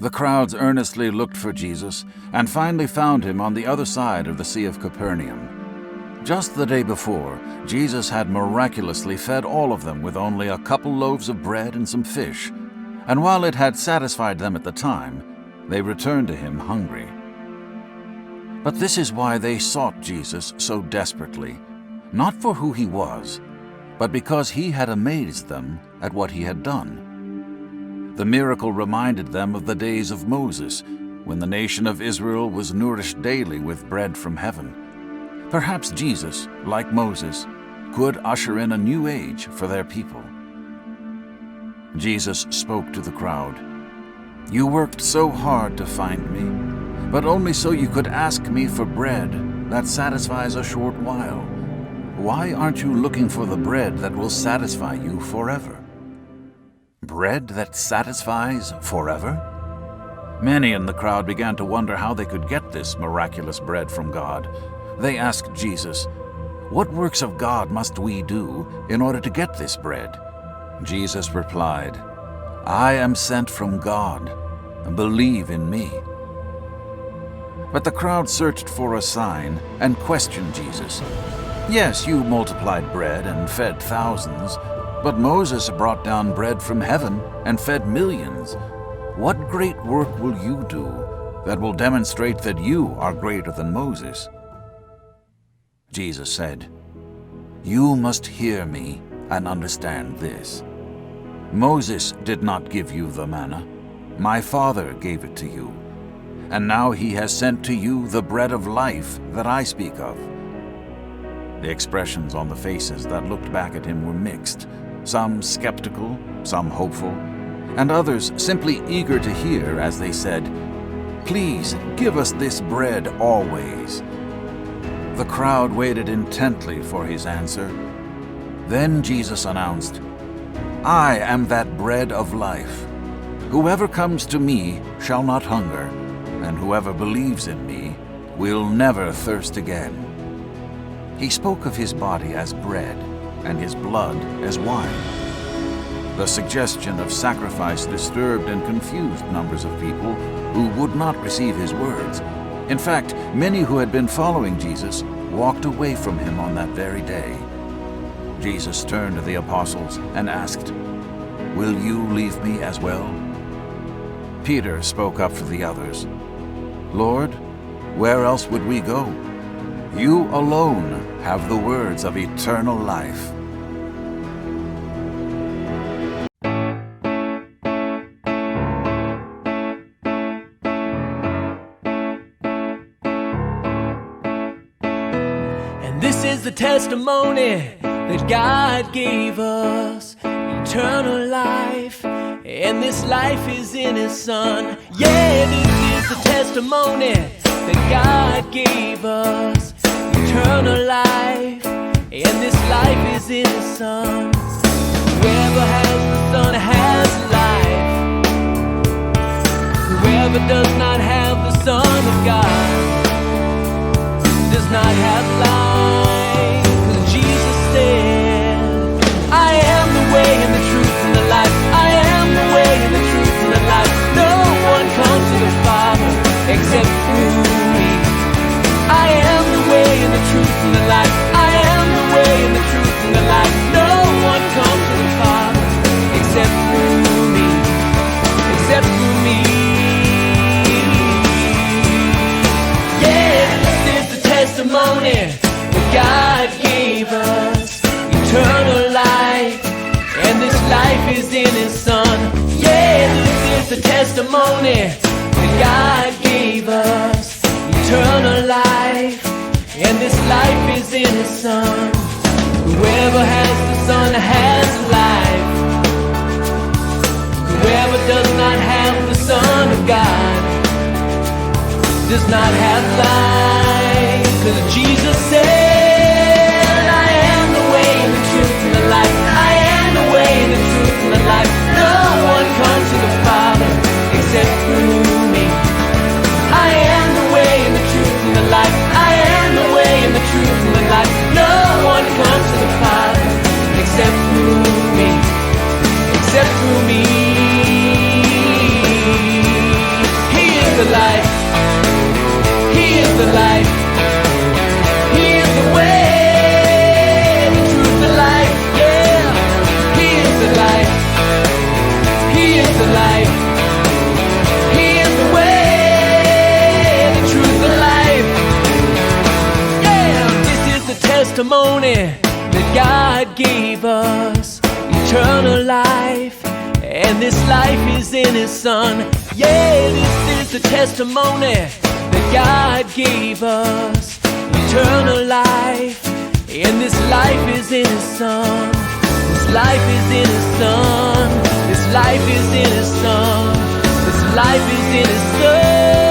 The crowds earnestly looked for Jesus and finally found him on the other side of the Sea of Capernaum. Just the day before, Jesus had miraculously fed all of them with only a couple loaves of bread and some fish, and while it had satisfied them at the time, they returned to him hungry. But this is why they sought Jesus so desperately, not for who he was, but because he had amazed them at what he had done. The miracle reminded them of the days of Moses, when the nation of Israel was nourished daily with bread from heaven. Perhaps Jesus, like Moses, could usher in a new age for their people. Jesus spoke to the crowd. "You worked so hard to find me, but only so you could ask me for bread that satisfies a short while. Why aren't you looking for the bread that will satisfy you forever?" Bread that satisfies forever? Many in the crowd began to wonder how they could get this miraculous bread from God. They asked Jesus, "What works of God must we do in order to get this bread?" Jesus replied, "I am sent from God. Believe in me." But the crowd searched for a sign and questioned Jesus. "Yes, you multiplied bread and fed thousands, but Moses brought down bread from heaven and fed millions. What great work will you do that will demonstrate that you are greater than Moses?" Jesus said, "You must hear me and understand this. Moses did not give you the manna. My Father gave it to you. And now he has sent to you the bread of life that I speak of." The expressions on the faces that looked back at him were mixed, some skeptical, some hopeful, and others simply eager to hear as they said, "Please give us this bread always." The crowd waited intently for his answer. Then Jesus announced, "I am that bread of life. Whoever comes to me shall not hunger, and whoever believes in me will never thirst again." He spoke of his body as bread and his blood as wine. The suggestion of sacrifice disturbed and confused numbers of people who would not receive his words. In fact, many who had been following Jesus walked away from him on that very day. Jesus turned to the apostles and asked, "Will you leave me as well?" Peter spoke up for the others. "Lord, where else would we go? You alone have the words of eternal life." And this is the testimony that God gave us, eternal life, and this life is in His Son. Yeah, this is the testimony that God gave us, eternal life, and this life is in His Son. Whoever has the Son has life. Whoever does not have the Son of God does not have life. 'Cause Jesus said, "I am the way and the truth and the life. I am the way and the truth and the life. No one comes to the Father except through me. I am the way and the truth and the life. I am the way and the truth and the life. No one comes to the Father except through me, except through me." Yeah, this is the testimony that God gave us, eternal life, and this life is in His Son. Yeah, this is the testimony that God gave us, eternal life, and this life is in His Son. Whoever has the Son has life. Whoever does not have the Son of God does not have life. 'Cause Jesus said, "I am the way and the truth and the life. I am the way and the truth and the life. No one comes to the Father except through me. I am the way and the truth and the life. I am the way and the truth and the life. No one comes to the Father except through me, except through me." the life. He is the life. He is the way, the truth, the life. Yeah, He is the life. He is the life. He is the way, the truth, the life. Yeah, this is the testimony that God gave us, eternal life, and this life is in His Son. Yeah, this is the testimony that God gave us, eternal life, and this life is in His Son. This life is in His Son. This life is in His Son. This life is in His Son.